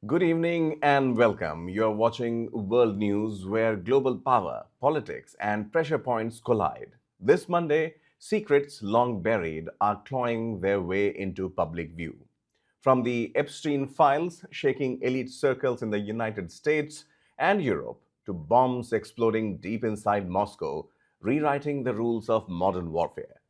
Good evening and welcome. You're watching World News, where global power, politics, and pressure points collide. This Monday, secrets long buried are clawing their way into public view. From the Epstein files shaking elite circles in the United States and Europe to bombs exploding deep inside Moscow, rewriting the rules of modern warfare.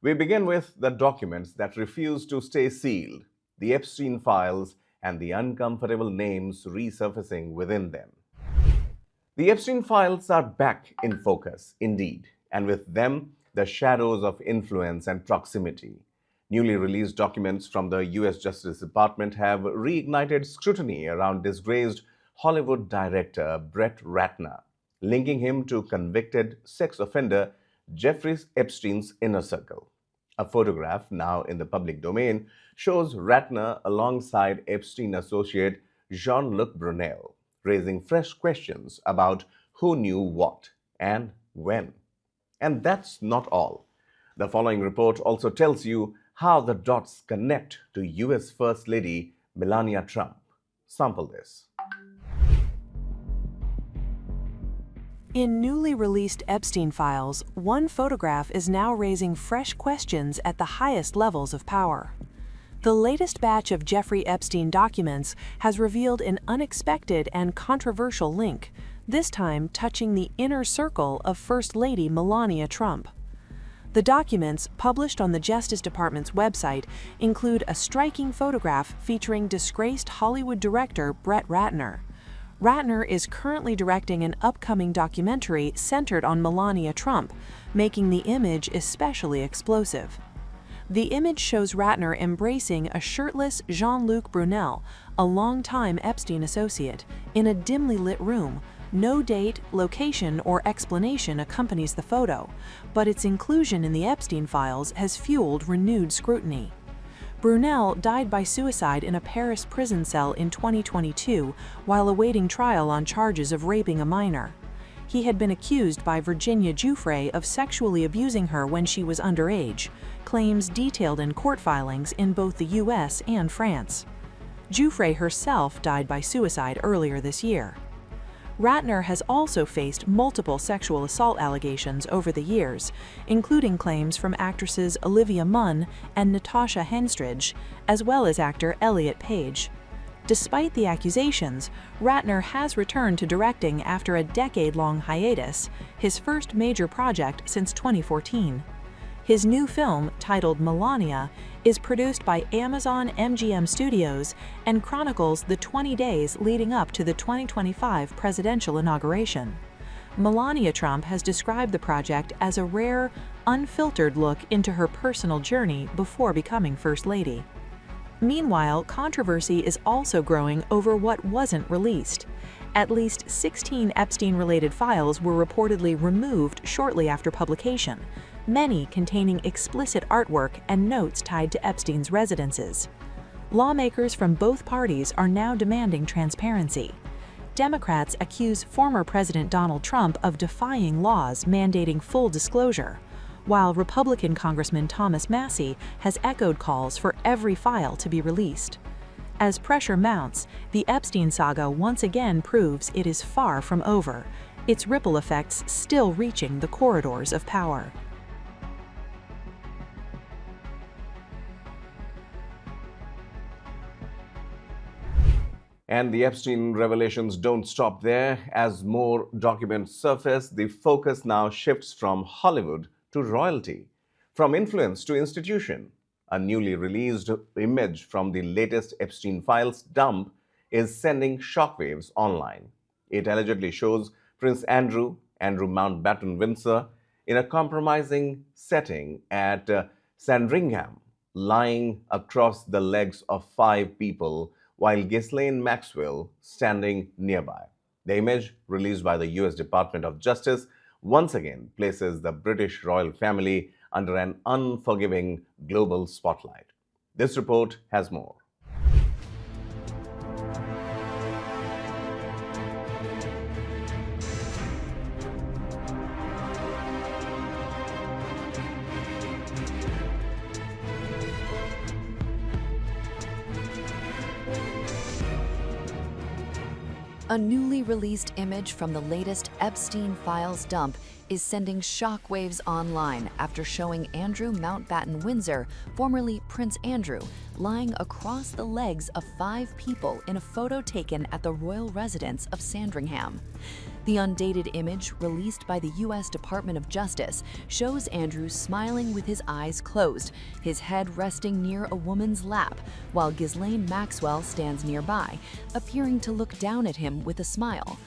We begin with the documents that refuse to stay sealed, the Epstein files, and the uncomfortable names resurfacing within them. The Epstein files are back in focus, indeed, and with them, the shadows of influence and proximity. Newly released documents from the US Justice Department have reignited scrutiny around disgraced Hollywood director Brett Ratner, linking him to convicted sex offender Jeffrey Epstein's inner circle. A photograph, now in the public domain, shows Ratner alongside Epstein associate Jean-Luc Brunel, raising fresh questions about who knew what and when. And that's not all. The following report also tells you how the dots connect to US First Lady Melania Trump. Sample this. In newly released Epstein files, one photograph is now raising fresh questions at the highest levels of power. The latest batch of Jeffrey Epstein documents has revealed an unexpected and controversial link, this time touching the inner circle of First Lady Melania Trump. The documents, published on the Justice Department's website, include a striking photograph featuring disgraced Hollywood director Brett Ratner. Ratner is currently directing an upcoming documentary centered on Melania Trump, making the image especially explosive. The image shows Ratner embracing a shirtless Jean-Luc Brunel, a longtime Epstein associate, in a dimly lit room. No date, location, or explanation accompanies the photo, but its inclusion in the Epstein files has fueled renewed scrutiny. Brunel died by suicide in a Paris prison cell in 2022 while awaiting trial on charges of raping a minor. He had been accused by Virginia Giuffre of sexually abusing her when she was underage, claims detailed in court filings in both the US and France. Giuffre herself died by suicide earlier this year. Ratner has also faced multiple sexual assault allegations over the years, including claims from actresses Olivia Munn and Natasha Henstridge, as well as actor Elliot Page. Despite the accusations, Ratner has returned to directing after a decade-long hiatus, his first major project since 2014. His new film, titled Melania, is produced by Amazon MGM Studios and chronicles the 20 days leading up to the 2025 presidential inauguration. Melania Trump has described the project as a rare, unfiltered look into her personal journey before becoming First Lady. Meanwhile, controversy is also growing over what wasn't released. At least 16 Epstein-related files were reportedly removed shortly after publication, many containing explicit artwork and notes tied to Epstein's residences. Lawmakers from both parties are now demanding transparency. Democrats accuse former President Donald Trump of defying laws mandating full disclosure, while Republican Congressman Thomas Massie has echoed calls for every file to be released. As pressure mounts, the Epstein saga once again proves it is far from over, its ripple effects still reaching the corridors of power. And the Epstein revelations don't stop there. As more documents surface, the focus now shifts from Hollywood to royalty, from influence to institution. A newly released image from the latest Epstein files dump is sending shockwaves online. It allegedly shows Prince Andrew Mountbatten Windsor, in a compromising setting at Sandringham, lying across the legs of 5 people while Ghislaine Maxwell standing nearby. The image, released by the US Department of Justice, once again places the British royal family under an unforgiving global spotlight. This report has more. A newly released image from the latest Epstein files dump is sending shockwaves online after showing Andrew Mountbatten Windsor, formerly Prince Andrew, lying across the legs of 5 people in a photo taken at the royal residence of Sandringham. The undated image, released by the U.S. Department of Justice, shows Andrew smiling with his eyes closed, his head resting near a woman's lap, while Ghislaine Maxwell stands nearby, appearing to look down at him with a smile.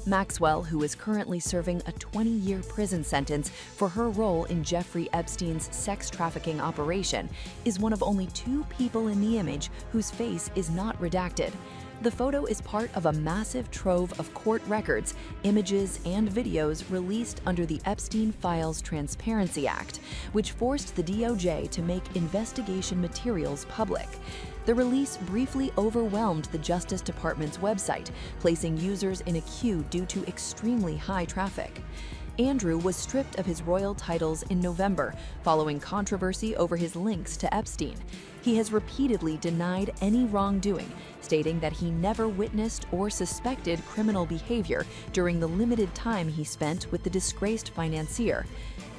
Maxwell, who is currently serving a 20-year prison sentence for her role in Jeffrey Epstein's sex trafficking operation, is one of only 2 people in the image whose face is not redacted. The photo is part of a massive trove of court records, images, and videos released under the Epstein Files Transparency Act, which forced the DOJ to make investigation materials public. The release briefly overwhelmed the Justice Department's website, placing users in a queue due to extremely high traffic. Andrew was stripped of his royal titles in November, following controversy over his links to Epstein. He has repeatedly denied any wrongdoing, stating that he never witnessed or suspected criminal behavior during the limited time he spent with the disgraced financier.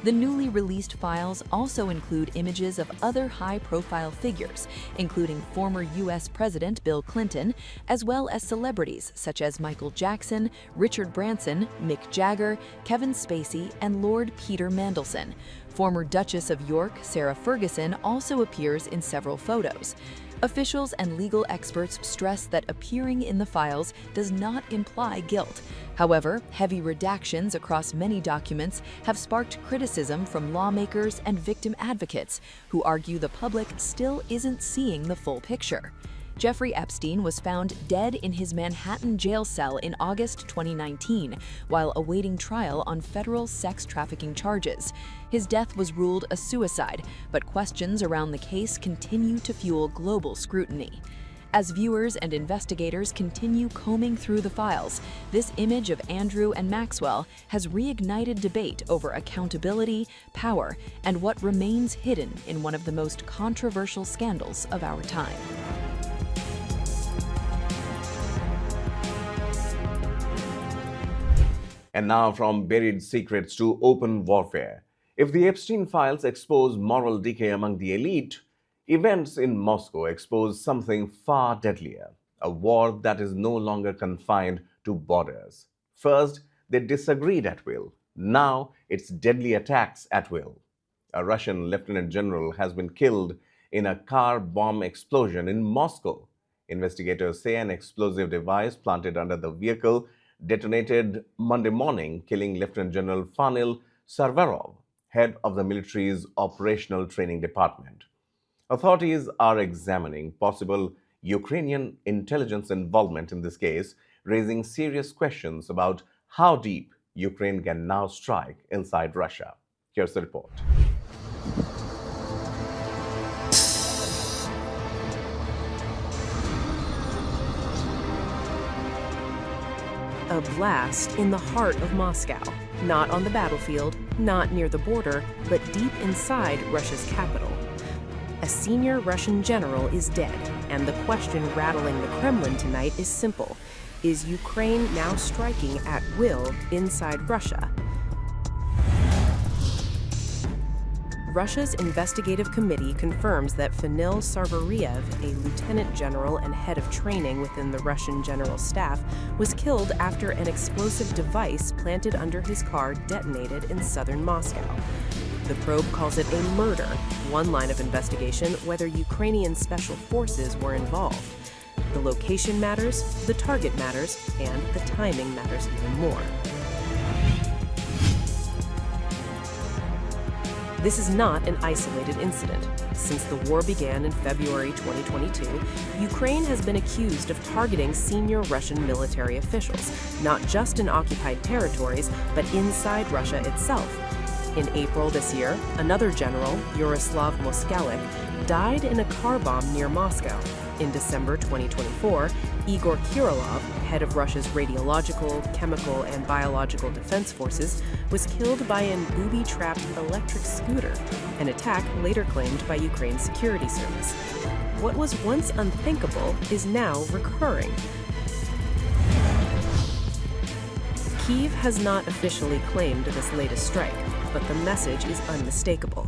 The newly released files also include images of other high-profile figures, including former U.S. President Bill Clinton, as well as celebrities such as Michael Jackson, Richard Branson, Mick Jagger, Kevin Spacey, and Lord Peter Mandelson. Former Duchess of York, Sarah Ferguson, also appears in several photos. Officials and legal experts stress that appearing in the files does not imply guilt. However, heavy redactions across many documents have sparked criticism from lawmakers and victim advocates who argue the public still isn't seeing the full picture. Jeffrey Epstein was found dead in his Manhattan jail cell in August 2019 while awaiting trial on federal sex trafficking charges. His death was ruled a suicide, but questions around the case continue to fuel global scrutiny. As viewers and investigators continue combing through the files, this image of Andrew and Maxwell has reignited debate over accountability, power, and what remains hidden in one of the most controversial scandals of our time. And now, from buried secrets to open warfare. If the Epstein files expose moral decay among the elite, events in Moscow expose something far deadlier, a war that is no longer confined to borders. First, they disagreed at will. Now, it's deadly attacks at will. A Russian lieutenant general has been killed in a car bomb explosion in Moscow. Investigators say an explosive device planted under the vehicle detonated Monday morning, killing Lieutenant General Fanil Sarvarov, head of the military's Operational Training Department. Authorities are examining possible Ukrainian intelligence involvement in this case, raising serious questions about how deep Ukraine can now strike inside Russia. Here's the report. A blast in the heart of Moscow, not on the battlefield, not near the border, but deep inside Russia's capital. A senior Russian general is dead, and the question rattling the Kremlin tonight is simple. Is Ukraine now striking at will inside Russia? Russia's investigative committee confirms that Fanil Sarvariev, a lieutenant general and head of training within the Russian general staff, was killed after an explosive device planted under his car detonated in southern Moscow. The probe calls it a murder. One line of investigation, whether Ukrainian special forces were involved. The location matters, the target matters, and the timing matters even more. This is not an isolated incident. Since the war began in February 2022, Ukraine has been accused of targeting senior Russian military officials, not just in occupied territories, but inside Russia itself. In April this year, another general, Yaroslav Moskalik, died in a car bomb near Moscow. In December 2024, Igor Kirilov, head of Russia's radiological, chemical, and biological defense forces, was killed by an booby-trapped electric scooter, an attack later claimed by Ukraine's security service. What was once unthinkable is now recurring. Kyiv has not officially claimed this latest strike, but the message is unmistakable.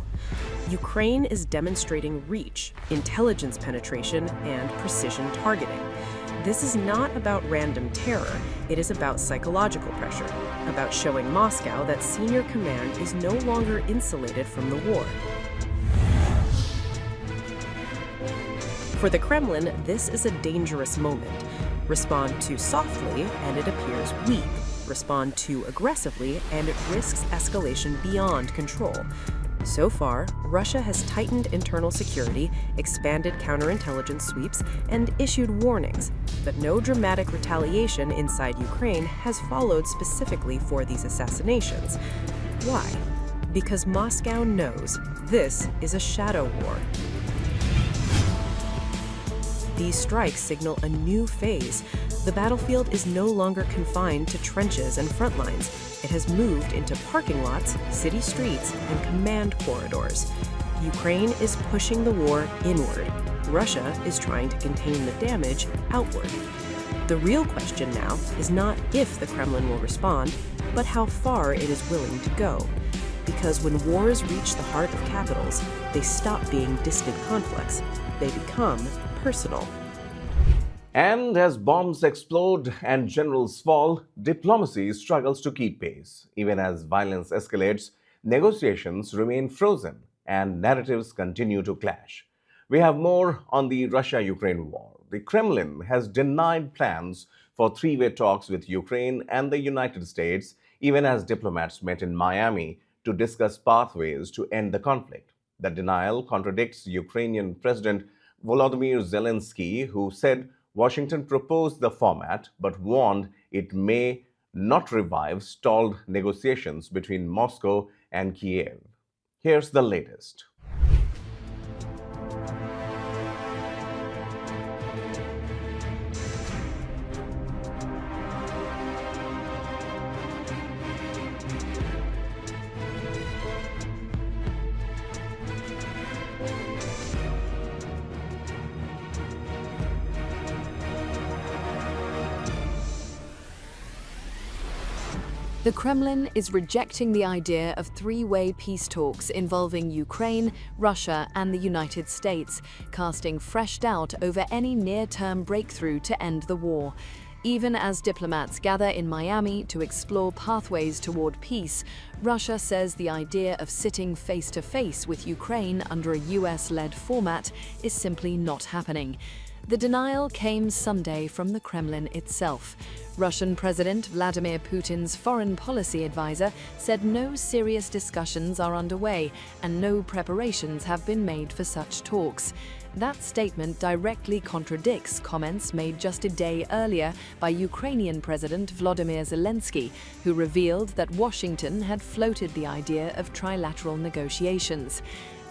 Ukraine is demonstrating reach, intelligence penetration, and precision targeting. This is not about random terror, it is about psychological pressure, about showing Moscow that senior command is no longer insulated from the war. For the Kremlin, this is a dangerous moment. Respond too softly, and it appears weak. Respond too aggressively, and it risks escalation beyond control. So far, Russia has tightened internal security, expanded counterintelligence sweeps, and issued warnings, but no dramatic retaliation inside Ukraine has followed specifically for these assassinations. Why? Because Moscow knows this is a shadow war. These strikes signal a new phase. The battlefield is no longer confined to trenches and front lines. It has moved into parking lots, city streets, and command corridors. Ukraine is pushing the war inward. Russia is trying to contain the damage outward. The real question now is not if the Kremlin will respond, but how far it is willing to go. Because when wars reach the heart of capitals, they stop being distant conflicts. They become personal. And as bombs explode and generals fall, diplomacy struggles to keep pace. Even as violence escalates, negotiations remain frozen and narratives continue to clash. We have more on the Russia-Ukraine war. The Kremlin has denied plans for three-way talks with Ukraine and the United States, even as diplomats met in Miami to discuss pathways to end the conflict. The denial contradicts Ukrainian President Volodymyr Zelensky, who said Washington proposed the format but warned it may not revive stalled negotiations between Moscow and Kiev. Here's the latest. The Kremlin is rejecting the idea of three-way peace talks involving Ukraine, Russia, and the United States, casting fresh doubt over any near-term breakthrough to end the war. Even as diplomats gather in Miami to explore pathways toward peace, Russia says the idea of sitting face-to-face with Ukraine under a US-led format is simply not happening. The denial came Sunday from the Kremlin itself. Russian President Vladimir Putin's foreign policy advisor said no serious discussions are underway and no preparations have been made for such talks. That statement directly contradicts comments made just a day earlier by Ukrainian President Volodymyr Zelensky, who revealed that Washington had floated the idea of trilateral negotiations.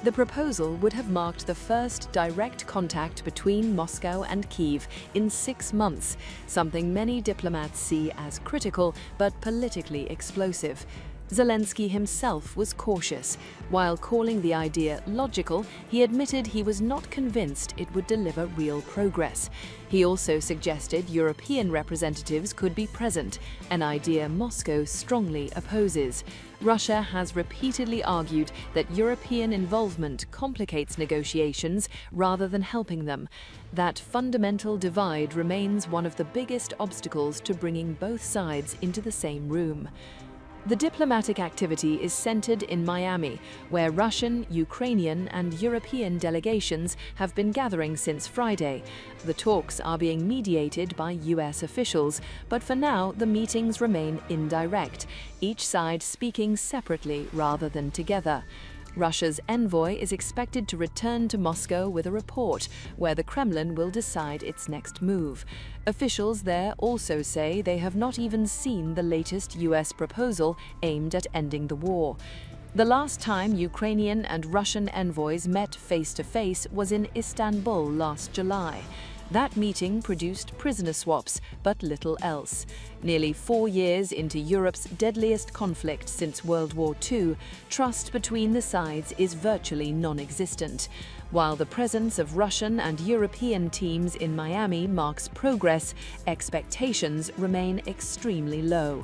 The proposal would have marked the first direct contact between Moscow and Kyiv in 6 months, something many diplomats see as critical but politically explosive. Zelensky himself was cautious. While calling the idea logical, he admitted he was not convinced it would deliver real progress. He also suggested European representatives could be present, an idea Moscow strongly opposes. Russia has repeatedly argued that European involvement complicates negotiations rather than helping them. That fundamental divide remains one of the biggest obstacles to bringing both sides into the same room. The diplomatic activity is centered in Miami, where Russian, Ukrainian, and European delegations have been gathering since Friday. The talks are being mediated by US officials, but for now the meetings remain indirect, each side speaking separately rather than together. Russia's envoy is expected to return to Moscow with a report, where the Kremlin will decide its next move. Officials there also say they have not even seen the latest US proposal aimed at ending the war. The last time Ukrainian and Russian envoys met face-to-face was in Istanbul last July. That meeting produced prisoner swaps, but little else. Nearly 4 years into Europe's deadliest conflict since World War II, trust between the sides is virtually non-existent. While the presence of Russian and European teams in Miami marks progress, expectations remain extremely low.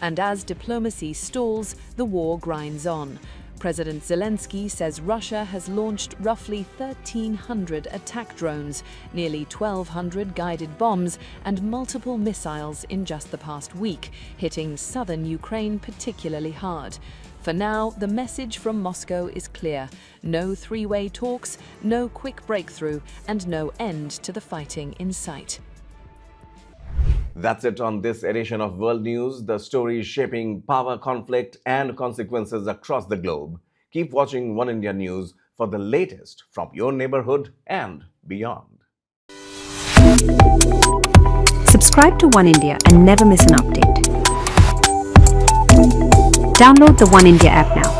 And as diplomacy stalls, the war grinds on. President Zelensky says Russia has launched roughly 1,300 attack drones, nearly 1,200 guided bombs, and multiple missiles in just the past week, hitting southern Ukraine particularly hard. For now, the message from Moscow is clear: no three-way talks, no quick breakthrough, and no end to the fighting in sight. That's it on this edition of World News, the stories shaping power, conflict, and consequences across the globe. Keep watching One India News for the latest from your neighborhood and beyond. Subscribe to One India and never miss an update. Download the One India app now.